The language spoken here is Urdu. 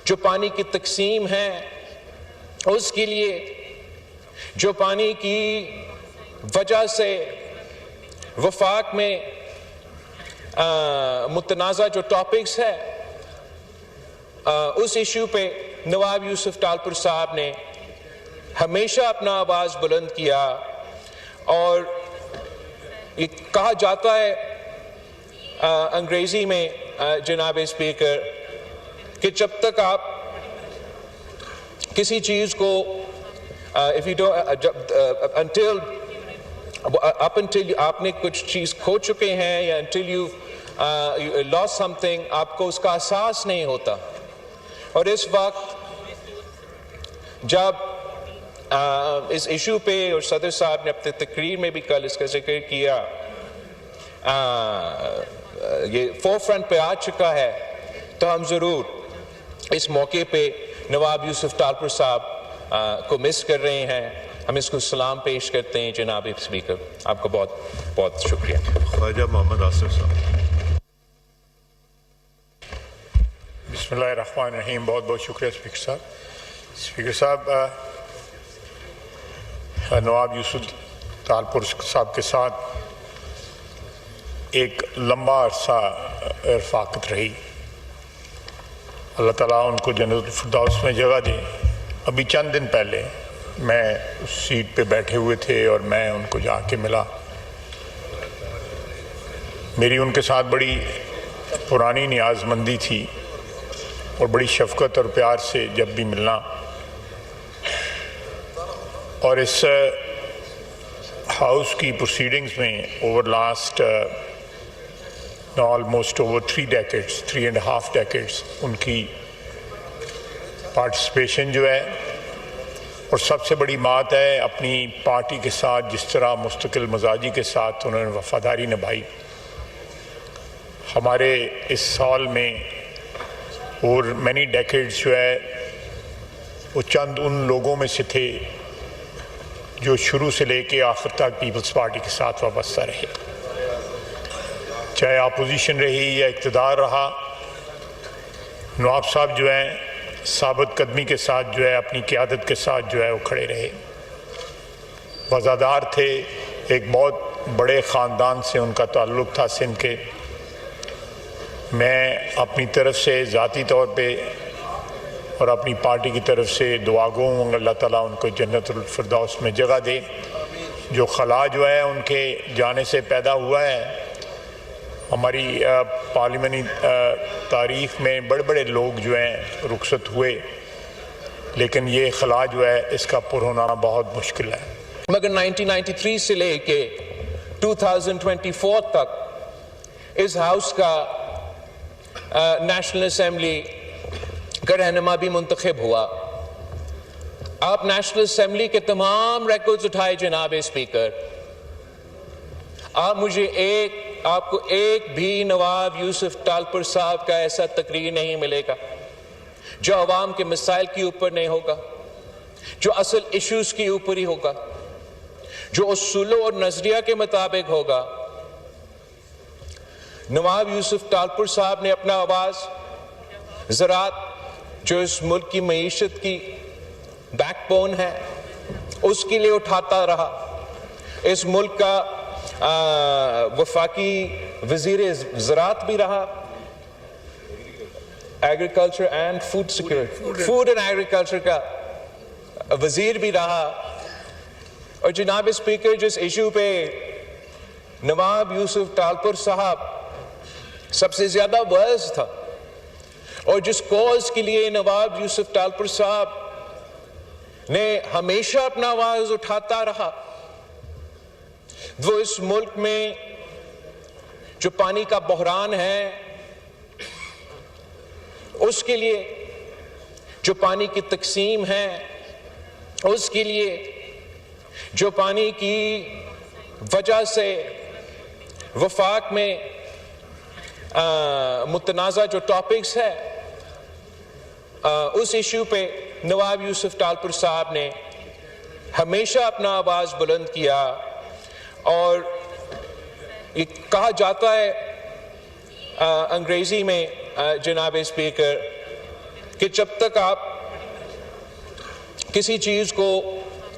جو پانی کی تقسیم ہے اس کے لیے، جو پانی کی وجہ سے وفاق میں متنازع جو ٹاپکس ہے اس ایشو پہ نواب یوسف ٹالپور صاحب نے ہمیشہ اپنا آواز بلند کیا، اور یہ کہا جاتا ہے انگریزی میں جناب اسپیکر کہ جب تک آپ کسی چیز کو until آپ نے کچھ چیز کھو چکے ہیں یا until you lost something آپ کو اس کا احساس نہیں ہوتا. اور اس وقت جب اس ایشو پہ اور صدر صاحب نے اپنے تقریر میں بھی کل اس کا ذکر کیا، یہ فور فرنٹ پہ آ چکا ہے، تو ہم ضرور اس موقع پہ نواب یوسف ٹالپور صاحب کو مس کر رہے ہیں. ہم اس کو سلام پیش کرتے ہیں. جناب اسپیکر آپ کا بہت بہت شکریہ. خواجہ محمد آصف صاحب. بسم اللہ الرحمن الرحیم. بہت بہت شکریہ اسپیکر صاحب. اسپیکر صاحب، نواب یوسف ٹالپور صاحب کے ساتھ ایک لمبا عرصہ رفاقت رہی. اللہ تعالیٰ ان کو جنت الفردوس میں جگہ دے. ابھی چند دن پہلے میں اس سیٹ پہ بیٹھے ہوئے تھے اور میں ان کو جا کے ملا. میری ان کے ساتھ بڑی پرانی نیاز مندی تھی اور بڑی شفقت اور پیار سے جب بھی ملنا. اور اس ہاؤس کی پروسیڈنگز میں over last almost over 3.5 decades ان کی پارٹیسپیشن جو ہے، اور سب سے بڑی بات ہے اپنی پارٹی کے ساتھ جس طرح مستقل مزاجی کے ساتھ انہوں نے وفاداری نبھائی. ہمارے اس سال میں اور مینی ڈیکیڈز جو ہے وہ چند ان لوگوں میں سے تھے جو شروع سے لے کے آخر تک پیپلز پارٹی کے ساتھ وابستہ رہے، چاہے اپوزیشن رہی یا اقتدار رہا. نواب صاحب جو ہیں ثابت قدمی کے ساتھ جو ہے اپنی قیادت کے ساتھ جو ہے وہ کھڑے رہے. وفادار تھے. ایک بہت بڑے خاندان سے ان کا تعلق تھا سندھ کے. میں اپنی طرف سے ذاتی طور پہ اور اپنی پارٹی کی طرف سے دعا گو ہوں اللہ تعالیٰ ان کو جنت الفردوس میں جگہ دے. جو خلا جو ہے ان کے جانے سے پیدا ہوا ہے، ہماری پارلیمانی تاریخ میں بڑے بڑے لوگ جو ہیں رخصت ہوئے، لیکن یہ خلا جو ہے اس کا پر ہونا بہت مشکل ہے. مگر 1993 سے لے کے 2024 تک اس ہاؤس کا نیشنل اسمبلی کا رہنما بھی منتخب ہوا. آپ نیشنل اسمبلی کے تمام ریکارڈز اٹھائے جناب اسپیکر، آپ کو ایک بھی نواب یوسف ٹالپور صاحب کا ایسا تقریر نہیں ملے گا جو عوام کے مسائل کے اوپر نہیں ہوگا، جو اصل ایشوز کے اوپر ہی ہوگا، جو اصول اور نظریہ کے مطابق ہوگا. نواب یوسف ٹالپور صاحب نے اپنا آواز زراعت جو اس ملک کی معیشت کی بیک بون ہے اس کے لیے اٹھاتا رہا. اس ملک کا وفاقی وزیر زراعت بھی رہا، agriculture and food security, food and agriculture کا وزیر بھی رہا. اور جناب اسپیکر، جس ایشو پہ نواب یوسف ٹالپور صاحب سب سے زیادہ ورز تھا اور جس کوز کے لیے نواب یوسف ٹالپور صاحب نے ہمیشہ اپنا آواز اٹھاتا رہا، وہ اس ملک میں جو پانی کا بحران ہے اس کے لیے، جو پانی کی تقسیم ہے اس کے لیے، جو پانی کی وجہ سے وفاق میں متنازع جو ٹاپکس ہے اس ایشو پہ نواب یوسف ٹالپور صاحب نے ہمیشہ اپنا آواز بلند کیا. اور یہ کہا جاتا ہے انگریزی میں جناب اسپیکر کہ جب تک آپ کسی چیز کو